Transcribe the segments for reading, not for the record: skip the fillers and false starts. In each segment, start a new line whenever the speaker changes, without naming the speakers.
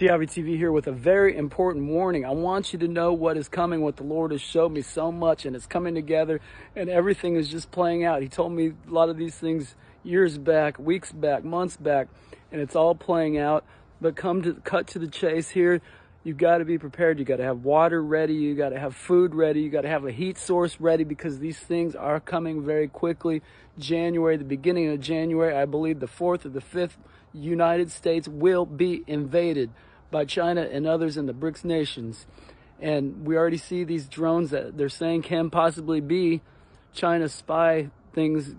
Tiavi TV here with a very important warning. I want you to know what is coming, what the Lord has showed me so much, and it's coming together, and everything is just playing out. He told me a lot of these things years back, weeks back, months back, and it's all playing out. But cut to the chase here. You've got to be prepared. You got to have water ready. You got to have food ready. You got to have a heat source ready, because these things are coming very quickly. January, the beginning of January, I believe the 4th or the 5th, United States will be invaded by China and others in the Brics nations. And we already see these drones that they're saying can possibly be China spy things.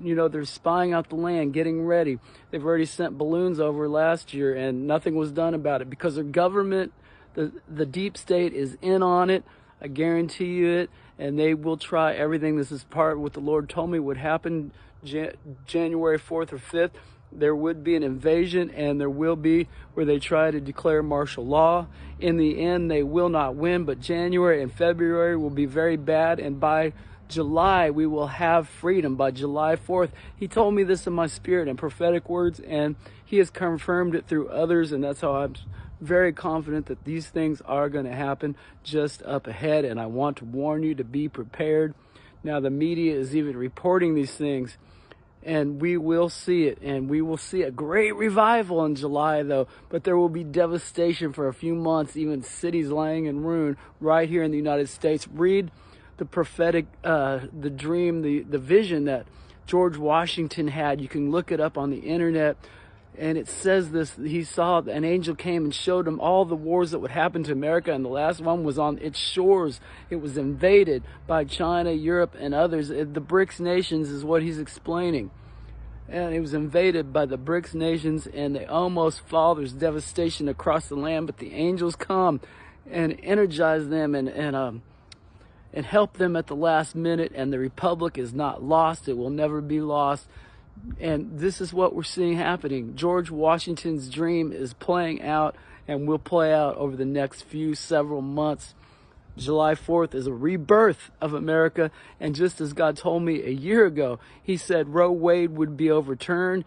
They're spying out the land, getting ready. They've already sent balloons over last year and nothing was done about it because their government, the deep state is in on it. I guarantee you it. And they will try everything. This is part of what the Lord told me would happen January 4th or 5th. There would be an invasion, and there will be where they try to declare martial law. In the end, they will not win, but January and February will be very bad, and by July, we will have freedom. By July 4th, he told me this in my spirit and prophetic words, and he has confirmed it through others, and that's how I'm very confident that these things are going to happen just up ahead, and I want to warn you to be prepared. Now, the media is even reporting these things, and we will see it, and we will see a great revival in July, though. But there will be devastation for a few months, even cities laying in ruin right here in the United States. Read the prophetic, the dream, the vision that George Washington had. You can look it up on the internet, and it says this: he saw an angel came and showed him all the wars that would happen to America, and the last one was on its shores. It was invaded by China, Europe, and others. The Brics nations is what he's explaining. And it was invaded by the Brics nations, and they almost fall. There's devastation across the land, but the angels come and energize them and help them at the last minute, and the republic is not lost. It will never be lost. And this is what we're seeing happening. George Washington's dream is playing out and will play out over the next several months. July 4th is a rebirth of America. And just as God told me a year ago, he said Roe Wade would be overturned.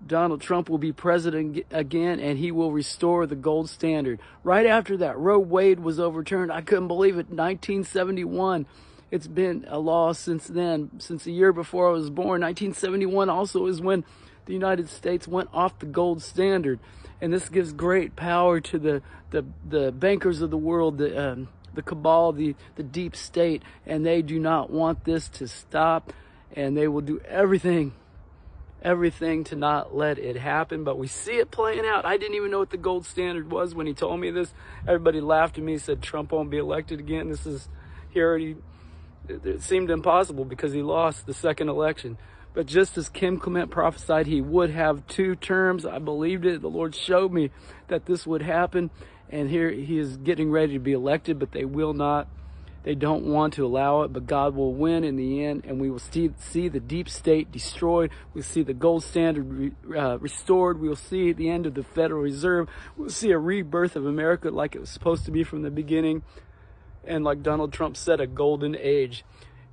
Donald Trump will be president again, and he will restore the gold standard. Right after that, Roe Wade was overturned. I couldn't believe it. 1971. It's been a law since then, since the year before I was born. 1971 also is when the United States went off the gold standard. And this gives great power to the bankers of the world, the cabal, the deep state. And they do not want this to stop. And they will do everything to not let it happen. But we see it playing out. I didn't even know what the gold standard was when he told me this. Everybody laughed at me, said Trump won't be elected again. It seemed impossible because he lost the second election. But just as Kim Clement prophesied he would have 2 terms, I believed it. The Lord showed me that this would happen. And here he is getting ready to be elected, but they will not. They don't want to allow it, but God will win in the end. And we will see the deep state destroyed. We'll see the gold standard restored. We'll see the end of the Federal Reserve. We'll see a rebirth of America like it was supposed to be from the beginning. And like Donald Trump said, a golden age.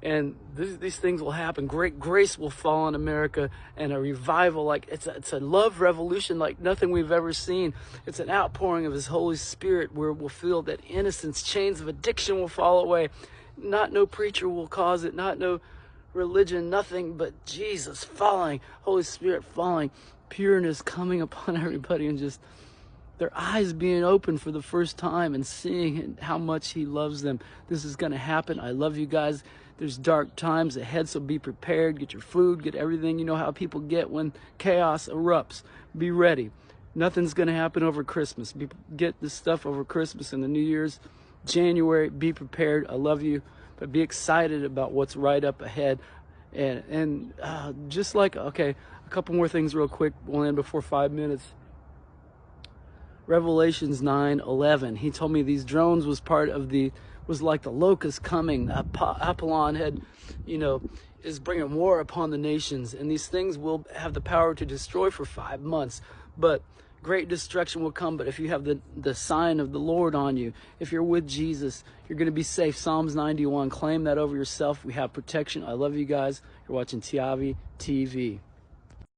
And these things will happen. Great grace will fall on America, and a revival. Like it's a love revolution like nothing we've ever seen. It's an outpouring of his Holy Spirit where we'll feel that innocence, chains of addiction will fall away. Not no preacher will cause it, not no religion, nothing but Jesus falling, Holy Spirit falling, pureness coming upon everybody, and just their eyes being open for the first time and seeing how much he loves them. This is going to happen. I love you guys. There's dark times ahead, so be prepared. Get your food, get everything. You know how people get when chaos erupts. Be ready. Nothing's going to happen over Christmas. Get this stuff over Christmas and the New Year's. January, be prepared. I love you, but be excited about what's right up ahead. And just like, okay, a couple more things real quick. We'll end before 5 minutes. Revelations 9:11. He told me these drones was like the locust coming. Apollon had, is bringing war upon the nations, and these things will have the power to destroy for 5 months. But great destruction will come. But if you have the sign of the Lord on you, if you're with Jesus, you're going to be safe. Psalms 91. Claim that over yourself. We have protection. I love you guys. You're watching Tiavi TV.